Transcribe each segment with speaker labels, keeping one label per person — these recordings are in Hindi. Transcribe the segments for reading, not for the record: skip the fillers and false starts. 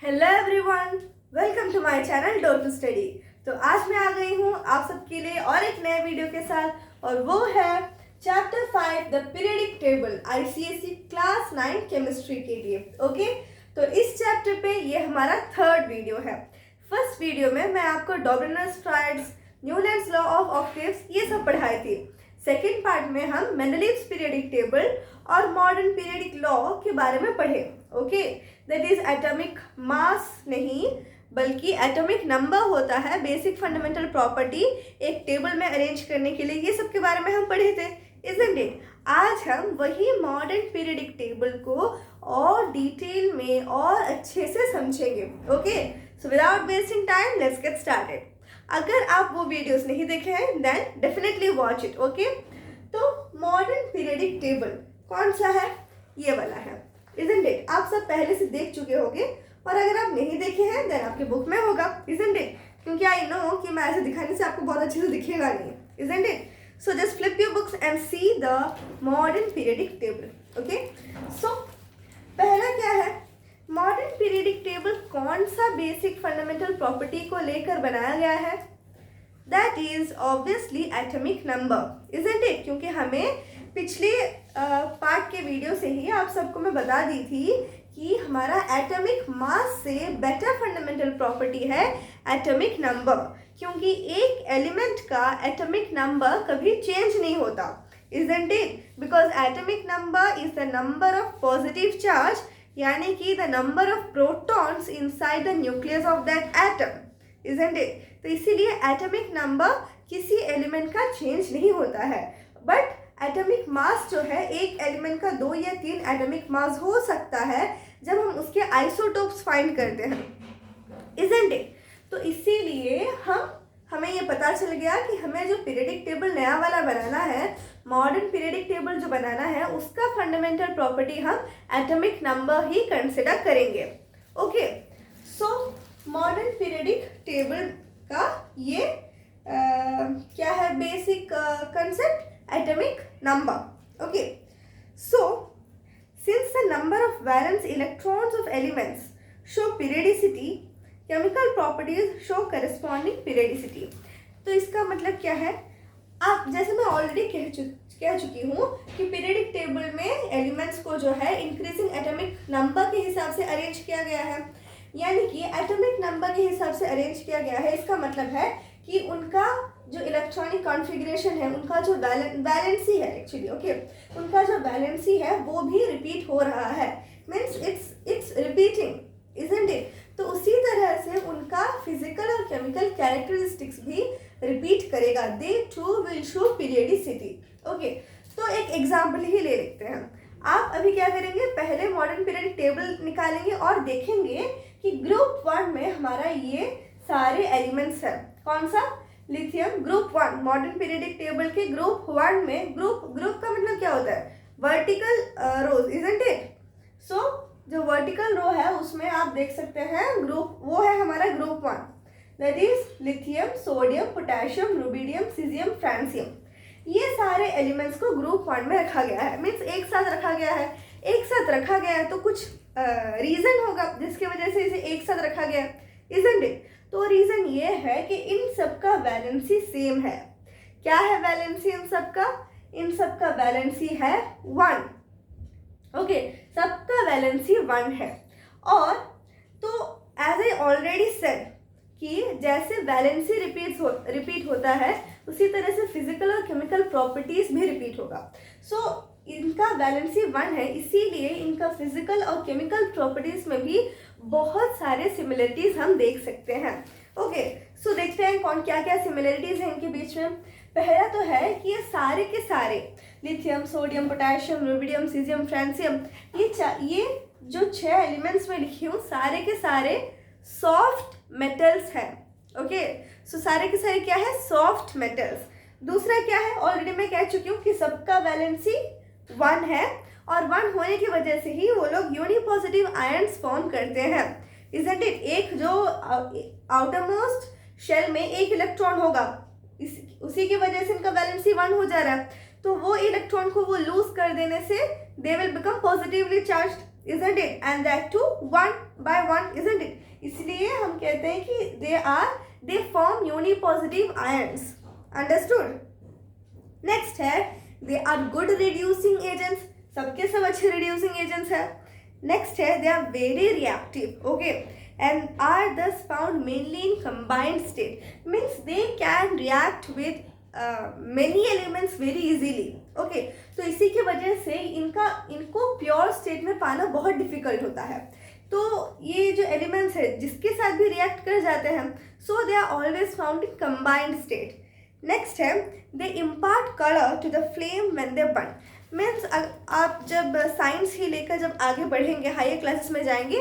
Speaker 1: Hello everyone, welcome to my channel door to study. तो आज मैं आ गई हूँ आप सबके लिए और एक नए वीडियो के साथ, और वो है chapter 5 the periodic table ICSE class 9 chemistry के लिए। ओके, तो इस चैप्टर पे ये हमारा थर्ड वीडियो है। फर्स्ट वीडियो में मैं आपको Dobereiner's triads, Newlands law of octaves ये सब पढ़ाए थे। सेकेंड पार्ट में हम मेंडलीव्स पीरियडिक टेबल और मॉडर्न पीरियडिक लॉ के बारे में पढ़े। Okay, that is atomic mass नहीं बल्कि एटॉमिक नंबर होता है, बेसिक फंडामेंटल प्रॉपर्टी एक टेबल में अरेंज करने के लिए, ये सब के बारे में हम पढ़े थे, इजंट इट। आज हम वही मॉडर्न पीरियडिक टेबल को और डिटेल में और अच्छे से समझेंगे। Okay, so without wasting time let's get started. अगर आप वो वीडियोस नहीं देखे हैं then definitely watch it. Okay, तो मॉडर्न पीरियडिक टेबल कौन सा है? ये वाला है, इजंट इट। आप सब पहले से देख चुके होंगे, और अगर आप नहीं देखे हैं देन आपके बुक में होगा, इजंट इट। क्योंकि आई नो कि मैं ऐसे दिखाने से आपको बहुत अच्छे से दिखेगा नहीं, isn't it. So just flip your books and see the modern periodic table. Okay, so पहला क्या है? मॉडर्न पीरियडिक टेबल कौन सा बेसिक फंडामेंटल प्रॉपर्टी को लेकर बनाया गया है? That is obviously atomic number, isn't it. क्योंकि हमें पिछले पार्ट के वीडियो से ही आप सबको मैं बता दी थी कि हमारा एटॉमिक मास से बेटर फंडामेंटल प्रॉपर्टी है एटॉमिक नंबर, क्योंकि एक एलिमेंट का एटॉमिक नंबर कभी चेंज नहीं होता, isn't it. Because atomic number is the number of positive charge, यानी कि the number of protons inside the nucleus of that atom, isn't it. तो इसीलिए एटॉमिक नंबर किसी एलिमेंट का चेंज नहीं होता है। बट एटॉमिक मास जो है, एक एलिमेंट का 2 या 3 एटॉमिक मास हो सकता है जब हम उसके आइसोटोप्स फाइंड करते हैं, इजंट इट। तो इसीलिए हमें ये पता चल गया कि हमें जो पीरियडिक टेबल नया वाला बनाना है, मॉडर्न पीरियडिक टेबल जो बनाना है, उसका फंडामेंटल प्रॉपर्टी हम एटॉमिक नंबर ही कंसिडर करेंगे। Okay, so modern periodic table का ये क्या है basic concept? atomic number. Okay, so since the number of valence electrons of elements show periodicity, chemical properties show corresponding periodicity. तो इसका मतलब क्या है? आप जैसे मैं ऑलरेडी कह चुकी हूँ कि पीरियडिक टेबल में एलिमेंट्स को जो है इंक्रीजिंग एटॉमिक नंबर के हिसाब से अरेंज किया गया है, यानी कि एटॉमिक नंबर के हिसाब से अरेंज किया गया है। इसका मतलब है कि उनका जो इलेक्ट्रॉनिक कॉन्फ़िगरेशन है, उनका जो वैलेंसी है एक्चुअली, ओके, उनका जो वैलेंसी है वो भी रिपीट हो रहा है, means it's repeating, isn't it. तो उसी तरह से उनका फिजिकल और केमिकल कैरेक्टरिस्टिक्स भी रिपीट करेगा, they too will show periodicity. Okay, तो एक एग्जाम्पल ही ले लेते हैं। आप अभी क्या करेंगे? पहले मॉडर्न पीरियडिक टेबल निकालेंगे और देखेंगे कि ग्रुप 1 में हमारा ये सारे एलिमेंट्स हैं। कौन सा? Lithium. Group 1 modern periodic table के ग्रुप 1 में, ग्रुप का मतलब क्या होता है? Vertical rows, isn't it. So जो वर्टिकल रो है उसमें आप देख सकते हैं ग्रुप, वो है हमारा group 1, that is lithium, sodium, potassium, rubidium, caesium, francium. ये सारे एलिमेंट्स को ग्रुप 1 में रखा गया है, मीन्स एक साथ रखा गया है। एक साथ रखा गया है तो कुछ रीजन होगा जिसकी वजह से इसे एक साथ रखा गया है, इजंट इट। तो रीजन ये है कि इन सब का वैलेंसी सेम है। क्या है वैलेंसी इन सब का? इन सब का वैलेंसी है 1। ओके, सबका वैलेंसी 1 है। और तो एज आई ऑलरेडी सेड कि जैसे वैलेंसी रिपीट होता है, उसी तरह से फिजिकल और केमिकल प्रॉपर्टीज भी रिपीट होगा। सो इनका वैलेंसी 1 है, इसीलिए इनका फिजिकल और केमिकल प्रॉपर्टीज में भी बहुत सारे सिमिलरिटीज हम देख सकते हैं। ओके, सो देखते हैं कौन क्या क्या सिमिलरिटीज हैं इनके बीच में। पहला तो है कि ये सारे के सारे lithium, sodium, potassium, rubidium, caesium, francium, ये जो 6 एलिमेंट्स में लिखी हूँ, सारे के सारे सॉफ्ट मेटल्स हैं। ओके, सो सारे के सारे क्या है? Soft metals. दूसरा क्या है? ऑलरेडी मैं कह चुकी हूँ कि सबका वैलेंसी 1 है, और 1 होने की वजह से ही वो लोग यूनिपॉजिटिव आयन्स फॉर्म करते हैं, इजंट इट। एक जो आउटर मोस्ट शेल में एक इलेक्ट्रॉन होगा, उसी की वजह से इनका वैलेंसी 1 हो जा रहा है, तो वो इलेक्ट्रॉन को वो लूज कर देने से they will become positively charged, isn't it? And that too one by one, isn't it? कहते हैं कि they form unipositive ions. Understood. Next है they are good reducing agents, सबके सब अच्छे रिड्यूसिंग एजेंट्स है। नेक्स्ट है they are very reactive, okay, and are thus found mainly in combined state, means they can react with many elements very easily, okay. तो इसी की वजह से इनको प्योर स्टेट में पाना बहुत डिफिकल्ट होता है। तो ये जो एलिमेंट्स है जिसके साथ भी रिएक्ट कर जाते हैं, so they are always found in combined state. Next है they impart colour to the flame when they burn, means आप जब साइंस ही लेकर जब आगे बढ़ेंगे, हायर क्लासेस में जाएंगे,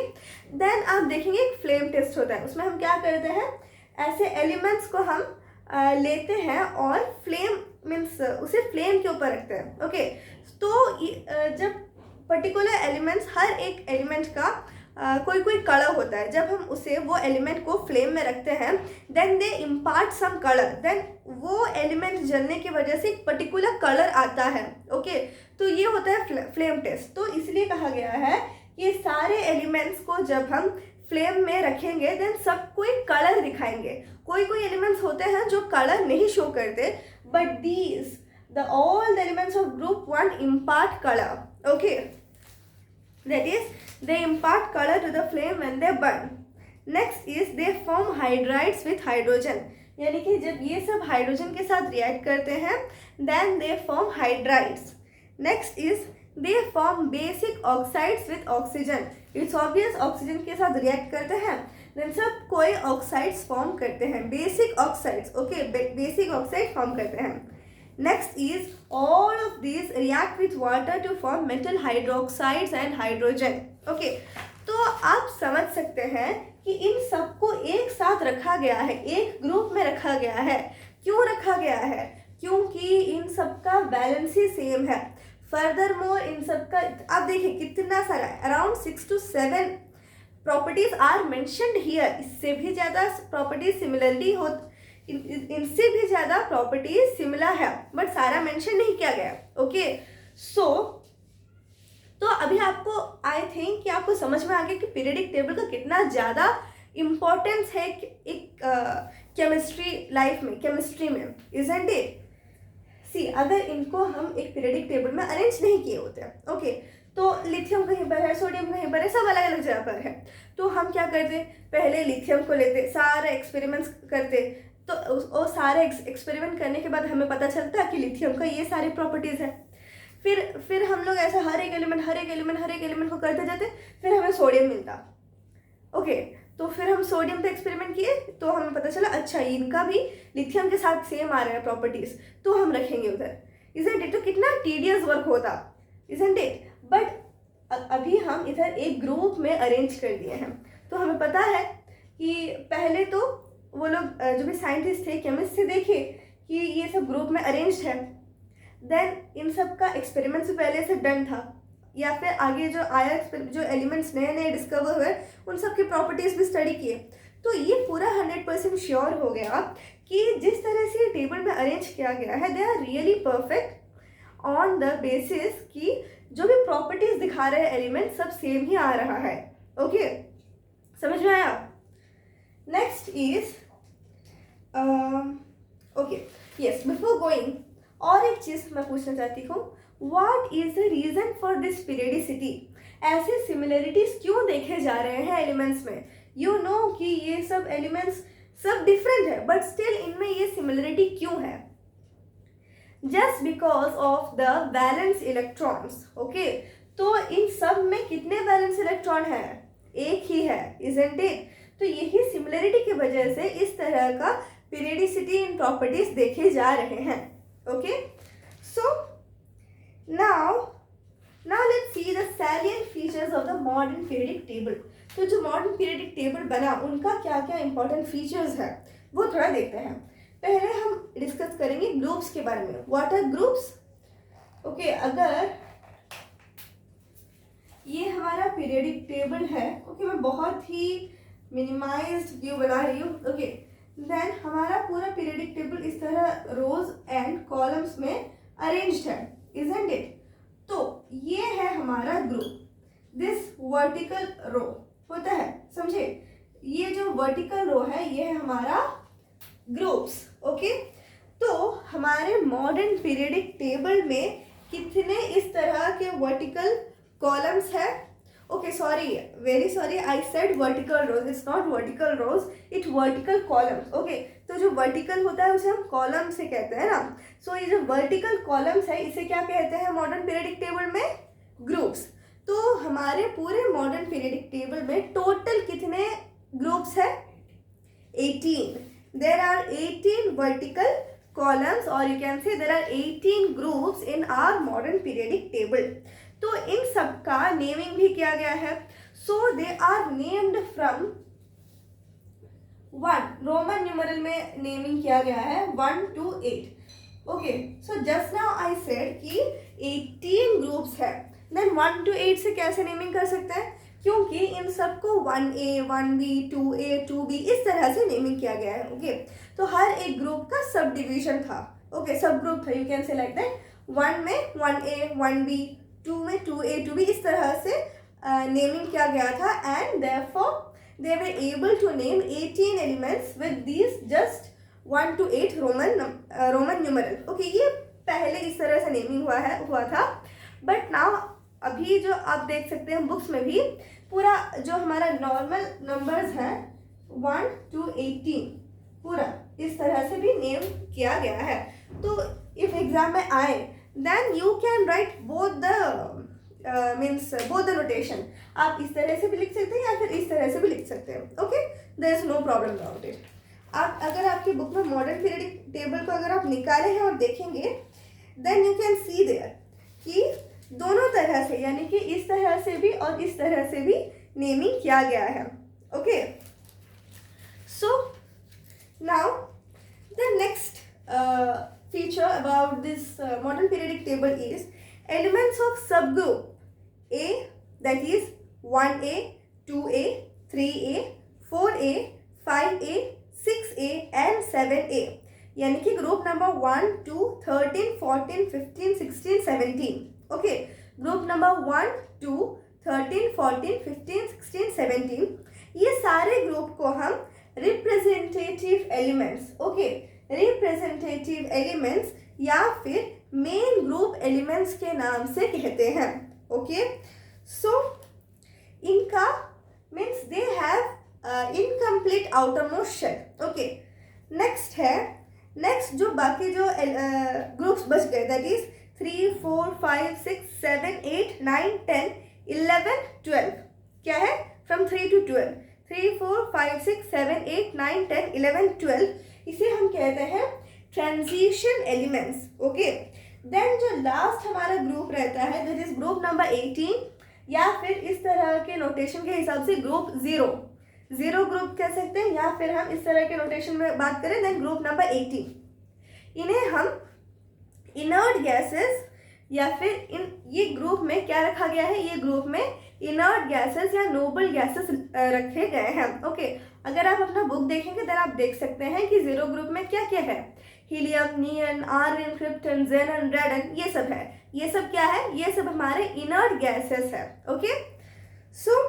Speaker 1: देन आप देखेंगे एक फ्लेम टेस्ट होता है। उसमें हम क्या करते हैं, ऐसे एलिमेंट्स को हम लेते हैं और फ्लेम मीन्स उसे फ्लेम के ऊपर रखते हैं, ओके। तो जब पर्टिकुलर एलिमेंट्स, हर एक एलिमेंट का कोई कलर होता है, जब हम उसे वो एलिमेंट को फ्लेम में रखते हैं, then they impart some colour, then वो एलिमेंट जलने की वजह से एक पर्टिकुलर कलर आता है, ओके। तो ये होता है फ्लेम टेस्ट। तो इसलिए कहा गया है कि सारे एलिमेंट्स को जब हम फ्लेम में रखेंगे देन सब कोई कलर दिखाएंगे। कोई एलिमेंट्स होते हैं जो कलर नहीं शो करते, but these all the elements of group 1 impart color, okay, that is they impart color to the flame when they burn. Next is they form hydrides with hydrogen, यानी कि जब ये सब हाइड्रोजन के साथ रिएक्ट करते हैं then they form hydrides. Next is they form basic oxides with oxygen. It's obvious oxygen के साथ रिएक्ट करते हैं then सब कोई ऑक्साइड्स फॉर्म करते हैं, basic oxides, okay, basic oxide form करते हैं। Next is all of these react with water to form metal hydroxides and hydrogen, okay. तो आप समझ सकते हैं कि इन सबको एक साथ रखा गया है, एक ग्रुप में रखा गया है। क्यों रखा गया है? क्योंकि इन सबका वैलेंसी सेम है। फर्दर मोर इन सबका आप देखिए कितना सारा, around 6 to 7 properties are mentioned here. इससे भी ज़्यादा प्रॉपर्टीज सिमिलरली हो, इनसे भी ज़्यादा प्रॉपर्टीज सिमिलर है, बट सारा मेंशन नहीं किया गया, ओके। सो तो अभी आपको आई थिंक कि आपको समझ में आ गया कि पीरियडिक टेबल का कितना ज़्यादा इम्पोर्टेंस है एक केमिस्ट्री लाइफ में, केमिस्ट्री में, इजंट इट? सी, अगर इनको हम एक पीरियडिक टेबल में अरेंज नहीं किए होते, ओके, तो लिथियम कहीं पर है, सोडियम कहीं पर है, सब अलग अलग जगह पर है, तो हम क्या करते, पहले लिथियम को लेते, सारे एक्सपेरिमेंट्स करते, तो वो सारे एक्सपेरिमेंट करने के बाद हमें पता चलता है कि लिथियम का ये सारी प्रॉपर्टीज़ है। फिर हम लोग ऐसा हर एक एलिमेंट को करते जाते, फिर हमें सोडियम मिलता, ओके। तो फिर हम सोडियम पे एक्सपेरिमेंट किए तो हमें पता चला अच्छा इनका भी लिथियम के साथ सेम आ रहा है प्रॉपर्टीज़, तो हम रखेंगे उधर, इजंट इट? तो कितना टीडियस वर्क होता, इजंट इट? बट अभी हम इधर एक ग्रुप में अरेंज कर दिए हैं, तो हमें पता है कि पहले तो वो लोग जो भी साइंटिस्ट थे, केमिस्ट थे, देखे कि ये सब ग्रुप में अरेंज्ड है, देन इन सब का एक्सपेरिमेंट से पहले से डन था, या फिर आगे जो आया जो एलिमेंट्स नए नए डिस्कवर हुए उन सब की प्रॉपर्टीज़ भी स्टडी किए, तो ये पूरा 100% श्योर हो गया कि जिस तरह से टेबल में अरेंज किया गया है they are really perfect on the basis कि जो भी प्रॉपर्टीज़ दिखा रहे हैं एलिमेंट सब सेम ही आ रहा है, ओके। समझ में आया? Next is okay, yes, before going और एक चीज़ मैं पूछना चाहती हूँ, what is the reason for this periodicity? ऐसे सिमिलरिटीज क्यों देखे जा रहे हैं एलिमेंट्स में? यू नो कि ये सब एलिमेंट्स सब डिफरेंट है, बट स्टिल इनमें ये सिमिलरिटी क्यों है? Just because of the valence electrons, okay. तो इन सब में कितने वैलेंस इलेक्ट्रॉन है? एक ही है, इजंट इट? तो यही सिमिलरिटी की वजह से इस तरह का पीरियडिसिटी इन प्रॉपर्टीज देखे जा रहे हैं, okay. So now let's see the salient features of the modern periodic table. तो जो मॉडर्न पीरियडिक टेबल बना उनका क्या क्या इंपॉर्टेंट फीचर्स है वो थोड़ा देखते हैं। पहले हम डिस्कस करेंगे ग्रुप्स के बारे में। What are groups? ओके, अगर ये हमारा पीरियडिक टेबल है, ओके, मैं बहुत ही मिनिमाइज्ड व्यू बना रही हूँ, ओके, देन हमारा पूरा पीरियडिक टेबल इस तरह रोज एंड कॉलम्स में अरेंज्ड है, इजंट इट? तो ये है हमारा ग्रुप, दिस वर्टिकल रो होता है, समझे? ये जो वर्टिकल रो है ये है हमारा ग्रुप्स। ओके, तो हमारे मॉडर्न पीरियडिक टेबल में कितने इस तरह के वर्टिकल कॉलम्स है? Okay, sorry, very sorry, I said vertical rows, it's not vertical rows, it vertical columns. Okay, तो जो वर्टिकल होता है उसे हम कॉलम से कहते हैं ना। सो ये जो वर्टिकल कॉलम्स है इसे क्या कहते हैं मॉडर्न पीरियडिक टेबल में? ग्रुप्स। तो हमारे पूरे मॉडर्न पीरियडिक टेबल में टोटल कितने ग्रुप्स है? 18. There are 18 vertical columns or you can say there are 18 groups in our modern periodic table. तो इन सब का नेमिंग भी किया गया है। So they are named from 1, Roman numeral में नेमिंग किया गया है 1 to 8. Okay, so just now I said कि 18 groups है, then 1 to 8 से कैसे नेमिंग कर सकते हैं? क्योंकि इन सबको 1A, 1B, 2A, 2B इस तरह से नेमिंग किया गया है। ओके, तो हर एक ग्रुप का सब डिवीजन था। ओके, सब ग्रुप था, you can say like that. 1 में 1A, 1B, 2 में 2A, 2B इस तरह से नेमिंग किया गया था। And therefore they were able to name 18 elements with these just 1 to 8 Roman numeral. Okay, ये पहले इस तरह से नेमिंग हुआ था। बट नाउ अभी जो आप देख सकते हैं बुक्स में भी पूरा जो हमारा नॉर्मल नंबर्स हैं 1 to 18 पूरा इस तरह से भी नेम किया गया है। तो इफ एग्जाम में आए then you can write both the notation. आप इस तरह से भी लिख सकते हैं या फिर इस तरह से भी लिख सकते हैं। Okay, there is no problem about it. आप अगर आपकी बुक में मॉडर्न पीरियडिक टेबल को अगर आप निकाले हैं और देखेंगे then you can see there कि दोनों तरह से यानी कि इस तरह से भी और इस तरह से भी नेमिंग किया गया है। Okay, so now the next feature about this modern periodic table is elements of sub group A, that is 1A, 2A, 3A, 4A, 5A, 6A and 7A, यानी कि group number 1, 2, 13, 14, 15, 16, 17। Okay, group number 1, 2, 13, 14, 15, 16, 17 ये सारे ग्रुप को हम representative elements, okay, representative elements या फिर मेन ग्रुप एलिमेंट्स के नाम से कहते हैं। ओके, सो इनका means they have incomplete outermost shell. Okay, next जो बाकी जो ग्रुप्स बच गए दैट इज 3, 4, 5, 6, 7, 8, 9, 10, 11, 12 क्या है? फ्रॉम 3 to 12, 3, 4, 5, 6, 7, 8, 9, 10, 11, 12 इसे हम कहते हैं ट्रांजिशन एलिमेंट्स। ओके, देन जो लास्ट हमारा ग्रुप रहता है दैट इज ग्रुप नंबर 18 या फिर इस तरह के नोटेशन के हिसाब से ग्रुप 0 ग्रुप कह सकते हैं, या फिर हम इस तरह के नोटेशन में बात करें देन ग्रुप नंबर 18। इन्हें हम इनर्ट गैसेस या फिर ये ग्रुप में क्या रखा गया है? ये ग्रुप में इनर्ट गैसेस या नोबल गैसेस रखे गए हैं। ओके, अगर आप अपना बुक देखेंगे देन आप देख सकते हैं कि 0 ग्रुप में क्या क्या है? हीलियम, नियन, आर्गन, क्रिप्टन, जेनन, रेडन ये सब है। ये सब क्या है? ये सब हमारे इनर्ट गैसेस है। ओके, सो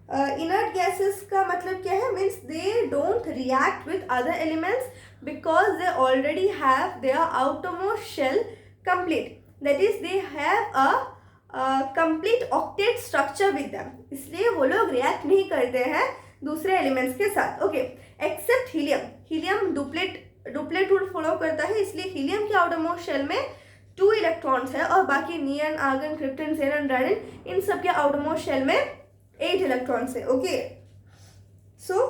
Speaker 1: इनर्ट गैसेस का मतलब क्या है? Means they don't react with other elements because they already have their outermost shell complete, that is they have a complete octet structure with them, इसलिए वो लोग रिएक्ट नहीं करते हैं दूसरे एलिमेंट्स के साथ। Okay, except helium duplet rule follow करता है, इसलिए हीलियम के आउटरमोस्ट शेल में 2 इलेक्ट्रॉन्स है और बाकी नियन, आर्गन, क्रिप्टन, जेनन, रेडन इन सब के आउटरमोस्ट शेल में 8 इलेक्ट्रॉन्स है। Okay, so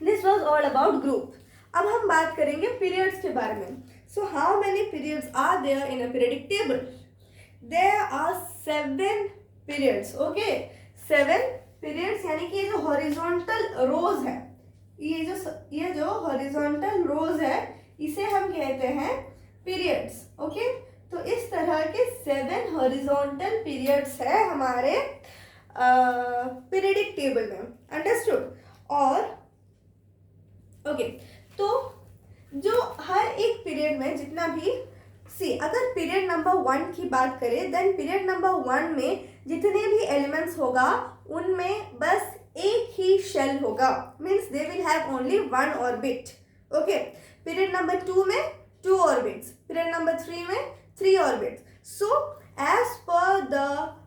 Speaker 1: this was all about group. अब हम बात करेंगे पीरियड्स के बारे में। So how many periods are there in a periodic table? There are 7 periods. Okay, 7 periods यानी कि ये जो हॉरिजॉन्टल रोज है, ये जो हॉरिजॉन्टल रोज है इसे हम कहते हैं पीरियड्स। ओके, तो इस तरह के 7 हॉरिजॉन्टल पीरियड्स है हमारे पीरियडिक टेबल में। अंडरस्टूड? और ओके, तो जो हर एक पीरियड में जितना भी अगर पीरियड नंबर 1 की बात करें देन पीरियड नंबर 1 में जितने भी एलिमेंट्स होगा उनमें बस एक ही शेल होगा, means they will have only one orbit. Okay, period number 2 में 2 ऑर्बिट्स, पीरियड नंबर 3 में 3 orbits. So as per the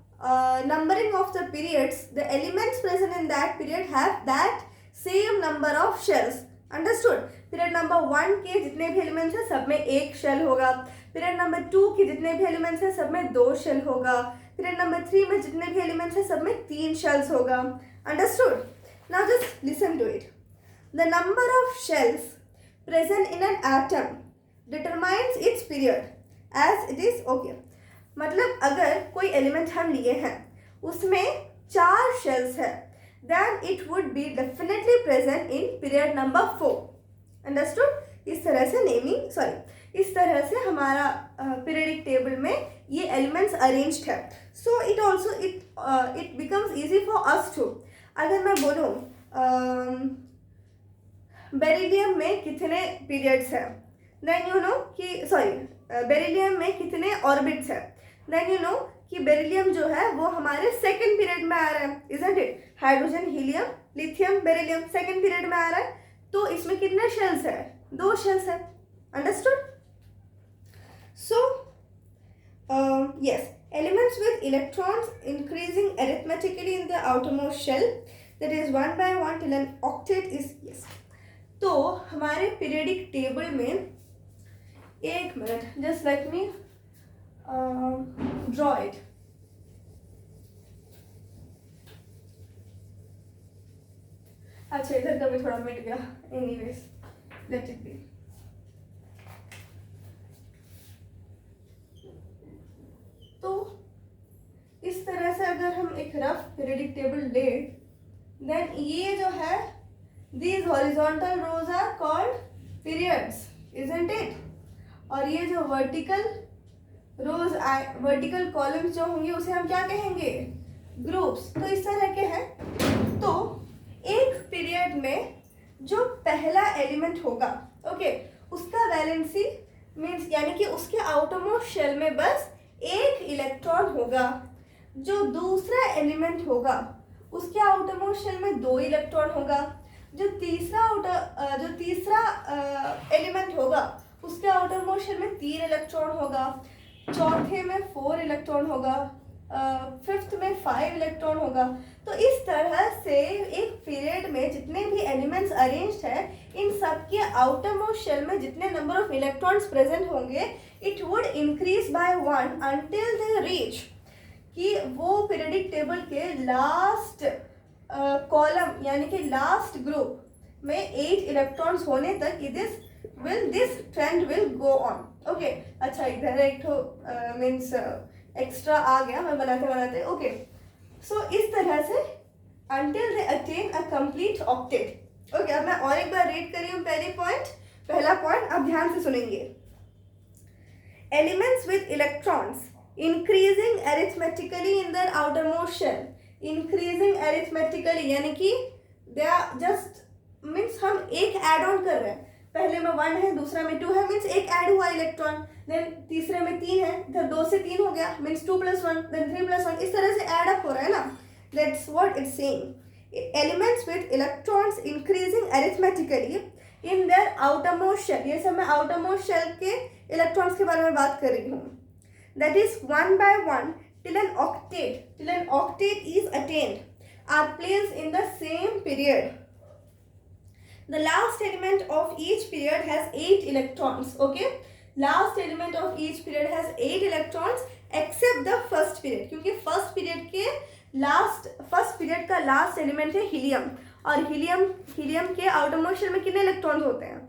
Speaker 1: numbering of the periods, the elements present in that period have that same number of shells. Understood? Period number 1 के जितने भी एलिमेंट्स हैं सब में एक शेल होगा, पीरियड नंबर 2 के जितने भी एलिमेंट्स हैं सब में 2 शेल होगा, पीरियड नंबर 3 में जितने भी एलिमेंट्स हैं सब में 3 शेल्स होगा. Understood? Now just listen to it. The number of shells present in an atom determines its period as it is. Okay, मतलब अगर कोई एलिमेंट हम लिए हैं उसमें 4 शेल्स है, then it would be definitely present in period number 4. Understood? इस तरह से इस तरह से हमारा पीरियडिक टेबल में ये एलिमेंट्स अरेंज्ड है. So it becomes easy for us to. अगर मैं बोलूँ बेरिलियम में कितने पीरियड्स हैं, देन यू नो कि बेरिलियम में कितने ऑर्बिट्स हैं, देन यू नो कि बेरिलियम जो है वो हमारे सेकंड पीरियड में आ रहा है, isn't it? Hydrogen, helium, lithium, beryllium second period में आ रहा है. तो इसमें कितने शेल्स है? 2 शेल्स है. Understood? So yes, elements with electrons increasing arithmetically in the outermost shell, that is 1 by 1 till an octet is. Yes, तो हमारे पीरियडिक टेबल में, एक minute, just let me draw it. अच्छा, इधर का भी थोड़ा मिट गया. Anyways, let it be. तो इस तरह से अगर हम एक रफ पीरियडिक टेबल ले, देन ये जो है, these horizontal rows are called periods, isn't it? और ये जो वर्टिकल रोज, वर्टिकल कॉलम्स जो होंगे उसे हम क्या कहेंगे? ग्रुप्स. तो इस तरह के हैं. तो एक पीरियड में जो पहला एलिमेंट होगा, ओके, उसका वैलेंसी मीन्स यानी कि उसके आउटरमोस्ट शेल में बस एक इलेक्ट्रॉन होगा. जो दूसरा एलिमेंट होगा उसके आउटरमोस्ट शेल में 2 इलेक्ट्रॉन होगा. जो तीसरा एलिमेंट होगा उसके आउटरमोस्ट शेल में 3 इलेक्ट्रॉन होगा, चौथे में 4 इलेक्ट्रॉन होगा, 5th में 5 इलेक्ट्रॉन होगा. तो इस तरह से एक पीरियड में जितने भी एलिमेंट्स अरेंज्ड है, इन सब के आउटरमोस्ट शेल में जितने नंबर ऑफ इलेक्ट्रॉन्स प्रेजेंट होंगे, it would increase by 1 until they reach, कि वो पीरियडिक टेबल के लास्ट कॉलम यानी कि लास्ट ग्रुप में 8 इलेक्ट्रॉन्स होने तक this trend will go on. Okay, अच्छा, इधर एक तो मीन्स एक्स्ट्रा आ गया मैं बनाते. ओके, सो इस तरह से until they attain a complete octet. Okay, अब मैं और एक बार रीड कर रही हूँ. पहला पॉइंट आप ध्यान से सुनेंगे. Elements with electrons increasing arithmetically in their outermost shell. Increasing arithmetically यानी कि दे आर जस्ट मीन्स हम एक ऐड ऑन कर रहे हैं. पहले में 1 है, दूसरा में 2 है, मीन्स एक ऐड हुआ इलेक्ट्रॉन. देन तीसरे में 3 है, इधर 2 से 3 हो गया, मीन्स 2 + 1, देन 3 + 1. इस तरह से ऐड अप हो रहा है ना. That's what it's saying. Elements with electrons increasing arithmetically in their outermost shell. ये सब मैं आउटरमोस्ट शेल के इलेक्ट्रॉन्स के बारे में बात कर रही हूँ. That is 1 by 1 till an octet is attained, are placed in the same period. The last element of each period has 8 electrons. Okay, last element of each period has 8 electrons except the first period, क्योंकि फर्स्ट पीरियड का लास्ट एलिमेंट है हीलियम. और हीलियम के आउटरमोस्ट शेल में कितने इलेक्ट्रॉन्स होते हैं?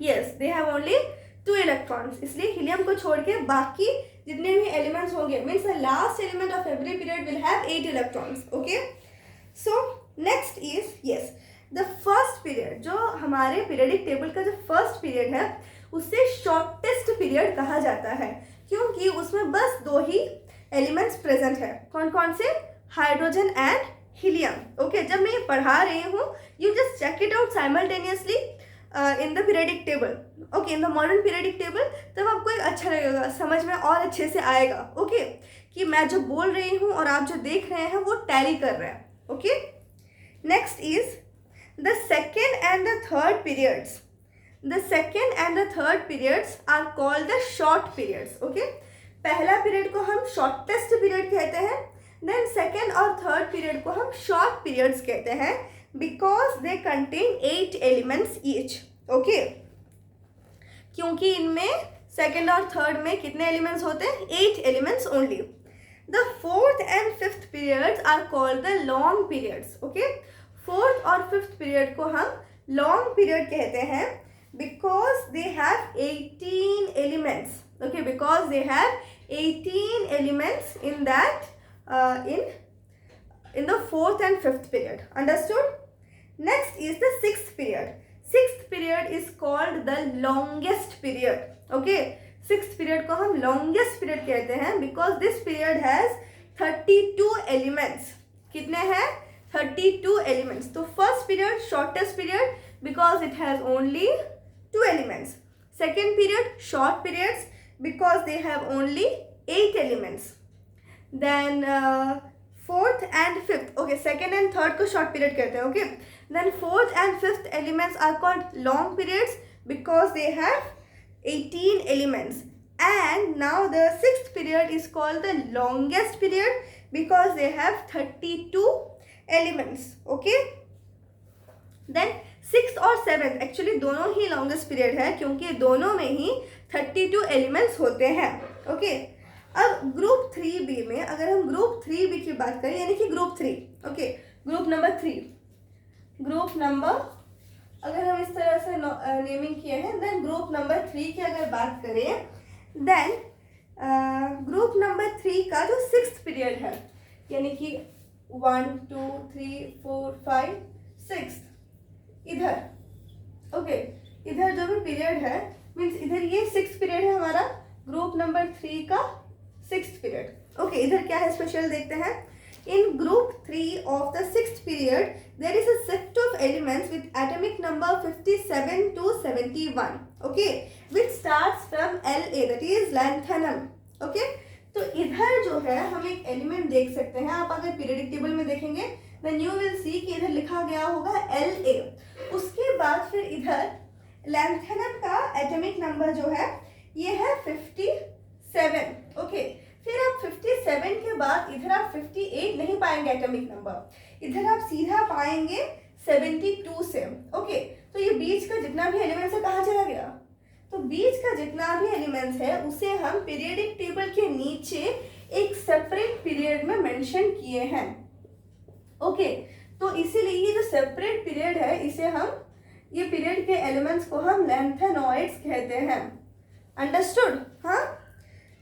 Speaker 1: Yes, they have only 2 electrons. इसलिए हीलियम को छोड़ के बाकी जितने भी एलिमेंट्स होंगे, means the last element of every period will have 8 electrons. Okay, so next is yes the first period. जो हमारे पीरियडिक टेबल का जो फर्स्ट पीरियड है उसे शॉर्टेस्ट पीरियड कहा जाता है, क्योंकि उसमें बस 2 ही एलिमेंट्स प्रेजेंट है. कौन कौन से? Hydrogen and helium. ओके, जब मैं ये पढ़ा रही हूँ, you just check it out simultaneously in the periodic table. Okay, in the modern periodic table, तब आपको एक अच्छा लगेगा, समझ में और अच्छे से आएगा. ओके, कि मैं जो बोल रही हूँ और आप जो देख रहे हैं वो टैली कर रहे हैं. Okay, Next is the second and the third periods. The second and the third periods are called the short periods. Okay, पहला पीरियड को हम शॉर्टेस्ट पीरियड कहते हैं, देन सेकेंड और थर्ड पीरियड को हम शॉर्ट पीरियड्स कहते हैं because they contain 8 elements each. Okay, क्योंकि इनमें सेकेंड और थर्ड में कितने एलिमेंट्स होते हैं? 8 elements only. The fourth and fifth periods are called the long periods. Okay, fourth और fifth period को हम long period कहते हैं because they have 18 elements. Okay, because they have 18 elements in that in the fourth and fifth period. Understood? Next is the sixth period. Sixth period is called the longest period. Okay, sixth period को हम लॉन्गेस्ट पीरियड कहते हैं because this period has 32 elements. कितने हैं? 32 एलिमेंट्स. तो first period shortest period because it has only 2 elements. Second period short periods because they have only 8 elements. Then fourth and fifth, okay, second and third को शॉर्ट पीरियड कहते हैं. Okay, then fourth and fifth elements are called long periods because they have 18 elements. And now the sixth period is called the longest period because they have 32 elements. Okay, then sixth और seventh actually दोनों ही longest period है क्योंकि दोनों में ही 32 elements होते हैं. Okay, अब ग्रुप 3B में अगर हम ग्रुप 3B की बात करें यानी कि group 3, okay, group number 3, group number अगर हम इस तरह से नेमिंग किए हैं, देन ग्रुप नंबर 3 की अगर बात करें, देन ग्रुप नंबर 3 का जो सिक्स्थ पीरियड है यानी कि 1 2 3 4 5 6 इधर, ओके, इधर जो भी पीरियड है मीन्स इधर ये सिक्स्थ पीरियड है हमारा ग्रुप नंबर 3 का सिक्स्थ पीरियड. ओके, इधर क्या है स्पेशल देखते हैं. In group 3 of the sixth period, there is a set of elements with atomic number 57 to 71. Okay, which starts from La, that is lanthanum. Okay, तो इधर जो है हम एक एलिमेंट देख सकते हैं. आप अगर पीरियडिक टेबल में देखेंगे then you will see कि इधर लिखा गया होगा La. उसके बाद फिर इधर लैंथेनम का एटॉमिक नंबर जो है ये है 57. ओके, फिर आप 57 के बाद इधर आप 58 नहीं पाएंगे एटॉमिक नंबर, इधर आप सीधा पाएंगे 72 से. ओके, तो ये बीच का जितना भी एलिमेंट्स है कहाँ चला गया? तो बीच का जितना भी एलिमेंट्स है उसे हम पीरियडिक टेबल के नीचे एक सेपरेट पीरियड में मेंशन किए हैं. ओके, तो इसीलिए ये जो सेपरेट पीरियड है इसे हम, ये पीरियड के एलिमेंट्स को हम लैंथेनॉइड्स कहते हैं. अंडरस्टूड? हाँ,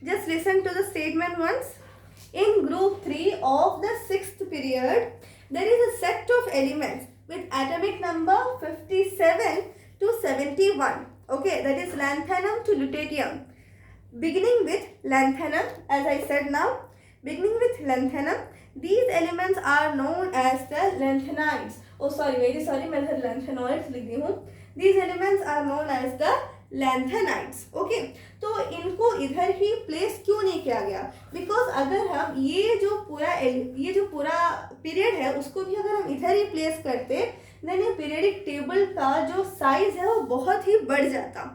Speaker 1: just listen to the statement once. In group 3 of the sixth period, there is a set of elements with atomic number 57 to 71. Okay, that is lanthanum to lutetium. Beginning with lanthanum, as I said now, beginning with lanthanum, these elements are known as the lanthanides. Oh, sorry, very sorry, मैं इधर lanthanoids लिख दी हूँ. These elements are known as the lanthanides. Okay, तो इनको इधर ही प्लेस क्यों नहीं किया गया? बिकॉज अगर हम ये जो पूरा पीरियड है उसको भी अगर हम इधर ही प्लेस करते देन ये पीरियडिक टेबल का जो साइज है वो बहुत ही बढ़ जाता.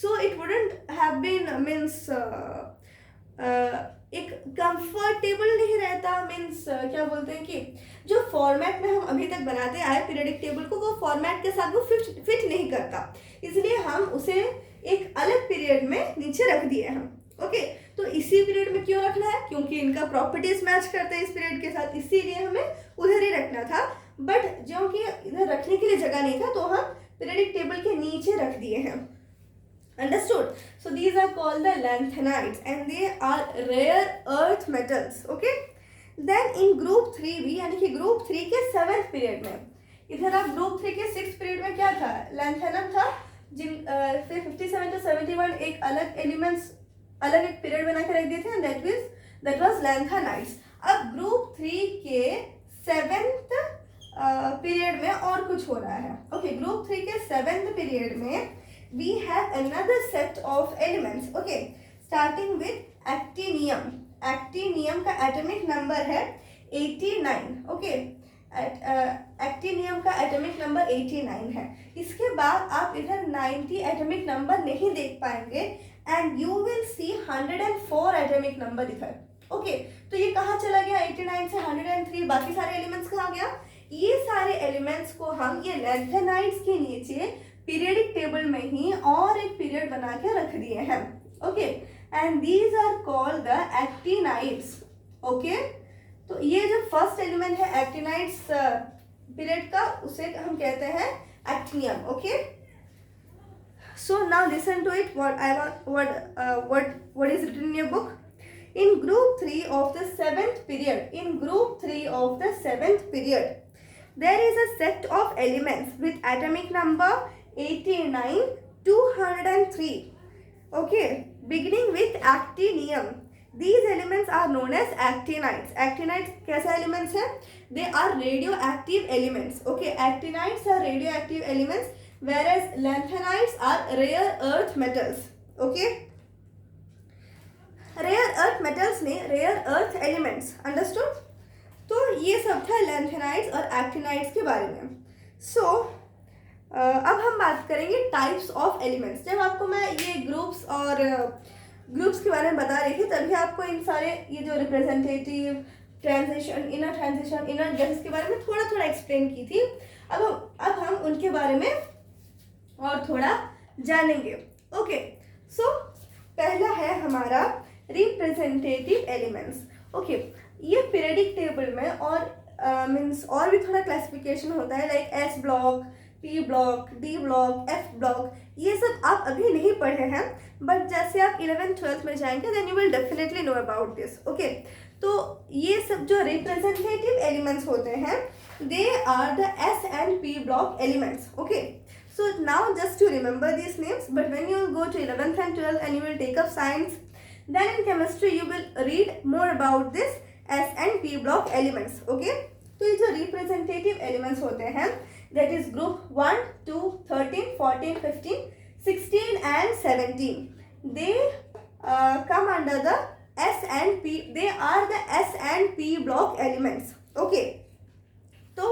Speaker 1: So it wouldn't have been means एक कंफर्टेबल नहीं रहता. मीन्स क्या बोलते हैं कि जो फॉर्मेट में हम अभी तक बनाते आए पीरियडिक टेबल को वो फॉर्मेट के साथ वो फिट नहीं करता, इसलिए हम उसे एक अलग पीरियड में नीचे रख दिए हम. ओके, तो इसी पीरियड में क्यों रखना है? क्योंकि इनका प्रॉपर्टीज मैच करते हैं इस पीरियड के साथ, इसीलिए हमें उधर ही रखना था. बट जो कि इधर रखने के लिए जगह नहीं था तो हम पीरियडिक टेबल के नीचे रख दिए हैं. Understood? So these are called the lanthanides and they are rare earth metals. Okay? Then in group 3B यानी कि group 3 के 7th period में, इधर आप group 3 के 6th period में क्या था? lanthanum था, फिर 57 to 71 एक अलग एलिमेंट्स अलग एक पीरियड बना के रख दिए थे, that was lanthanides. अब group 3 के 7th पीरियड में और कुछ हो रहा है. ओके, group 3 के 7th पीरियड में we have another set of elements. Okay, starting with actinium. Actinium का atomic number है 89. Okay, एक्टिनियम का एटॉमिक नंबर 89 है। इसके बाद आप इधर 90 एटॉमिक नंबर नहीं देख पाएंगे and you will see 104 atomic number इधर। ओके, तो ये कहाँ चला गया? 89 से 103, बाकी सारे एलिमेंट्स कहाँ गया? ये सारे एलिमेंट्स को हम ये लैंथेनाइड्स के नीचे पीरियडिक टेबल में ही और एक पीरियड बना के रख दिए हैं। Okay, and these are called the actinides. Okay, तो ये जो फर्स्ट एलिमेंट है एक्टिनाइड्स पीरियड का, उसे हम कहते हैं actinium. Okay, so now listen to it what I want what is written in your book. In group 3 of the 7th period, there is a set of elements with atomic number 89 to 103. Okay, beginning with actinium. These elements are known as actinides. Actinides कैसे elements हैं? They are radioactive elements. Okay, actinides are radioactive elements, whereas lanthanides are rare earth metals. Okay, rare earth metals ने rare earth elements. Understood? तो ये सब था lanthanides और actinides के बारे में. So अब हम बात करेंगे टाइप्स ऑफ एलिमेंट्स। जब आपको मैं ये ग्रुप्स और ग्रुप्स के बारे में बता रही थी तभी आपको इन सारे ये जो रिप्रेजेंटेटिव, ट्रांजिशन, इनर गैसेस के बारे में थोड़ा थोड़ा एक्सप्लेन की थी। अब हम उनके बारे में और थोड़ा जानेंगे। ओके, सो पहला है हमारा रिप्रेजेंटेटिव एलिमेंट्स। ओके, ये पीरियडिक टेबल में और मीन्स और भी थोड़ा क्लासिफिकेशन होता है, like S block, P block, D block, F block, ये सब आप अभी नहीं पढ़े हैं, बट जैसे आप 11th-12th में जाएंगे then you will definitely know about this. Okay, तो ये सब जो रिप्रेजेंटेटिव एलिमेंट्स होते हैं they are the s and p block elements. Okay, so now just to remember these names, but when you go to 11th and 12th and you will take up science, then in chemistry you will read more about this S and P block elements. Okay, तो ये जो representative elements होते हैं that is group 1, 2, 13, 14, 15, 16 and 17, they come under the S and P, they are the S and P block elements. Okay, तो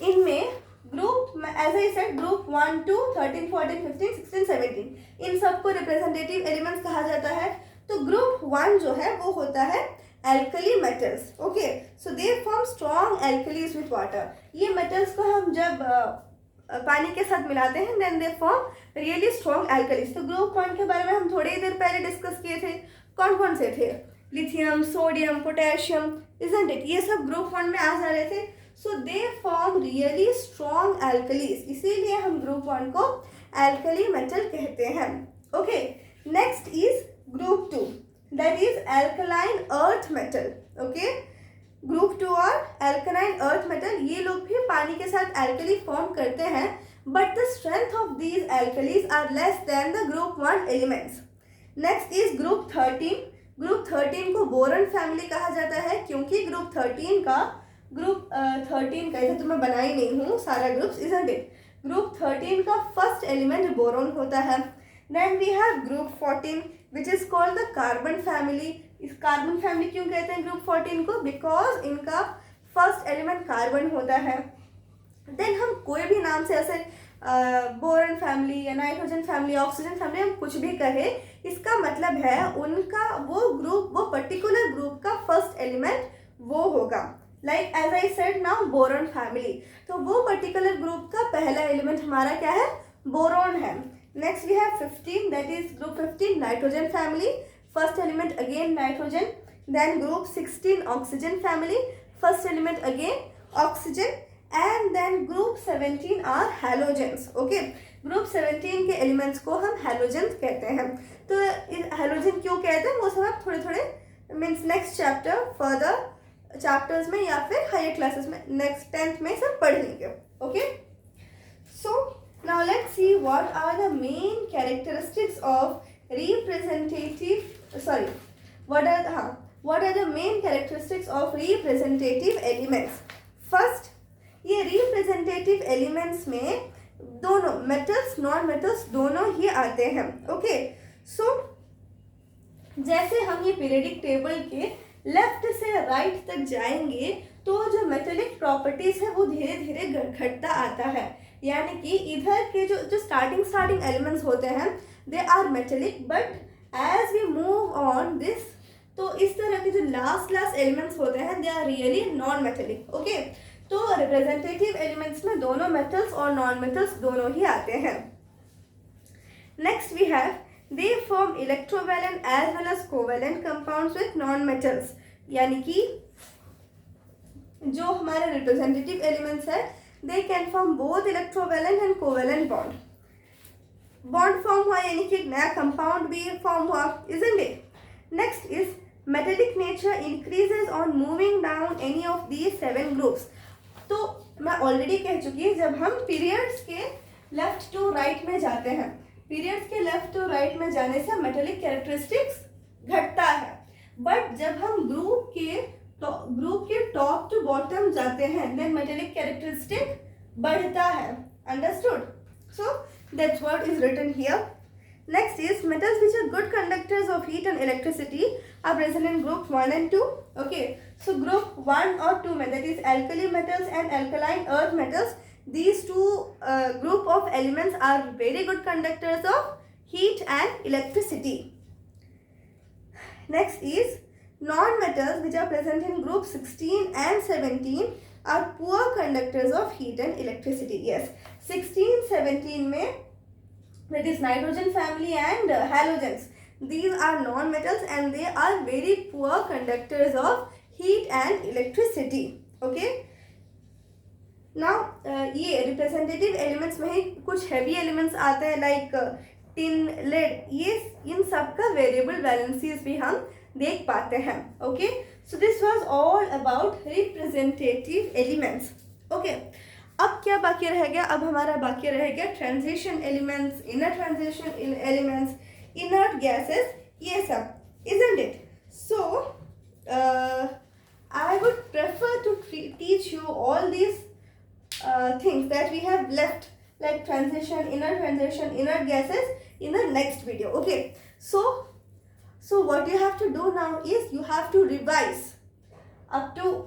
Speaker 1: इनमें group as I said group 1, 2, 13, 14, 15, 16, 17 इन सबको रिप्रेजेंटेटिव एलिमेंट्स कहा जाता है। तो ग्रुप 1 जो है वो होता है alkali metals. Okay, so they form strong alkalis with water. ये मेटल्स को हम जब पानी के साथ मिलाते हैं then they form really strong alkalis. तो ग्रुप 1 के बारे में हम थोड़ी देर पहले डिस्कस किए थे। कौन कौन से थे? Lithium, sodium, potassium, isn't it, ये सब ग्रुप 1 में आ जा रहे थे। So they form really strong alkalis, इसीलिए हम ग्रुप 1 को alkali metal कहते हैं। Okay, next is group 2, that is alkaline earth metal. Okay, group 2 और alkaline earth metal ये लोग भी पानी के साथ alkali form करते हैं, but the strength of these alkalis are less than the group 1 elements. Next is group 13. Group 13 को boron family कहा जाता है क्योंकि group 13 का ऐसे तो मैं बनाई नहीं हूँ सारा ग्रुप्स, इजंट इट। ग्रुप 13 का फर्स्ट एलिमेंट बोरोन होता है। Then we have group 14 which is called the carbon family. इस कार्बन फैमिली क्यों कहते हैं ग्रुप 14 को? बिकॉज इनका फर्स्ट एलिमेंट कार्बन होता है। देन हम कोई भी नाम से ऐसे बोरन फैमिली या नाइट्रोजन फैमिली, ऑक्सीजन फैमिली, हम कुछ भी कहे, इसका मतलब है उनका वो ग्रुप, वो पर्टिकुलर ग्रुप का फर्स्ट एलिमेंट वो होगा। Like as I said now boron family, तो वो पर्टिकुलर ग्रुप का पहला एलिमेंट हमारा क्या है? बोरॉन है। Next we have 15, that is group 15 nitrogen family, first element again nitrogen. Then group 16 oxygen family, first element again oxygen. And then group 17 are halogens. Okay, group 17 के एलिमेंट्स को हम हैलोजेंस कहते हैं। तो हैलोजन क्यों कहते हैं वो सब आप थोड़े थोड़े means next chapter further chapters में या फिर हायर क्लासेस में नेक्स्ट 10th में सब पढ़ लेंगे। Okay, so now let's see what are the main characteristics of what are the main characteristics of representative elements. First, ये रिप्रेजेंटेटिव एलिमेंट्स में दोनों मेटल्स नॉन मेटल्स दोनों ही आते हैं। ओके, सो जैसे हम ये पीरियडिक टेबल के लेफ्ट से राइट तक जाएंगे तो जो मेटेलिक प्रॉपर्टीज है वो धीरे धीरे घटता आता है, यानी कि इधर के जो स्टार्टिंग एलिमेंट्स होते हैं they are metallic, but as we move on this, तो इस तरह के जो लास्ट एलिमेंट्स होते हैं they are really non metallic. Okay, तो रिप्रेजेंटेटिव एलिमेंट्स में दोनों मेटल्स और नॉन मेटल्स दोनों ही आते हैं। Next we have they form electrovalent as well as covalent compounds with non metals, यानी कि जो हमारे रिप्रेजेंटेटिव एलिमेंट्स है they can form both electrovalent and covalent bond. Bond form हुआ यानी कि एक नया कंपाउंड भी फॉर्म हुआ, isn't it. Next is metallic nature increases on moving down any of these 7 groups. तो मैं ऑलरेडी कह चुकी हूँ, जब हम पीरियड्स के लेफ्ट टू राइट में जाते हैं, पीरियड्स के लेफ्ट टू राइट में जाने से मेटेलिक कैरेक्टरिस्टिक्स घटता है, बट जब हम ग्रुप के टॉप टू बॉटम जाते हैं देन मेटेलिक कैरेक्टरिस्टिक बढ़ता है। Understood? So that's what is written here. Next is metals which are good conductors of heat and electricity are present in group 1 and 2. Okay, so group 1 or 2 that is alkali metals and alkaline earth metals. These two group of elements are very good conductors of heat and electricity. Next is non-metals which are present in group 16 and 17 are poor conductors of heat and electricity. Yes, 16, 17 में that is nitrogen family and halogens. These are non-metals and they are very poor conductors of heat and electricity. Okay. Now ये representative elements में ही कुछ heavy elements आते हैं like tin, lead. ये इन सब का variable valencies भी हम देख पाते हैं। Okay. So this was all about representative elements. Okay. अब क्या बाकी रह गया? अब हमारा बाकी रह गया transition elements, inner transition elements, inert gases, ये सब, isn't it? So I would prefer to teach you all these things that we have left like transition, inert gases in the next video. Okay, so what you have to do now is you have to revise up to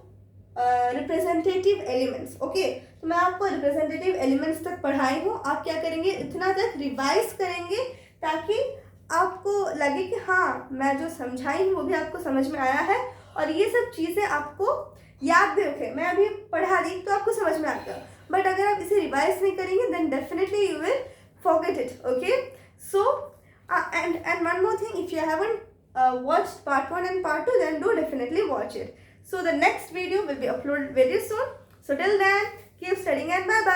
Speaker 1: representative elements. Okay, तो मैं आपको रिप्रेजेंटेटिव एलिमेंट्स तक पढ़ाई हूँ, आप क्या करेंगे इतना तक रिवाइज करेंगे ताकि आपको लगे कि हाँ मैं जो समझाई हूँ वो भी आपको समझ में आया है और ये सब चीज़ें आपको याद भी रखें। मैं अभी पढ़ा दी तो आपको समझ में आता है, बट अगर आप इसे रिवाइज नहीं करेंगे then definitely you will forget it. Okay, so and one more thing, if you haven't watched part 1 and part 2 then do definitely watch it. So the next video will be uploaded very soon. So till then, keep studying and bye bye.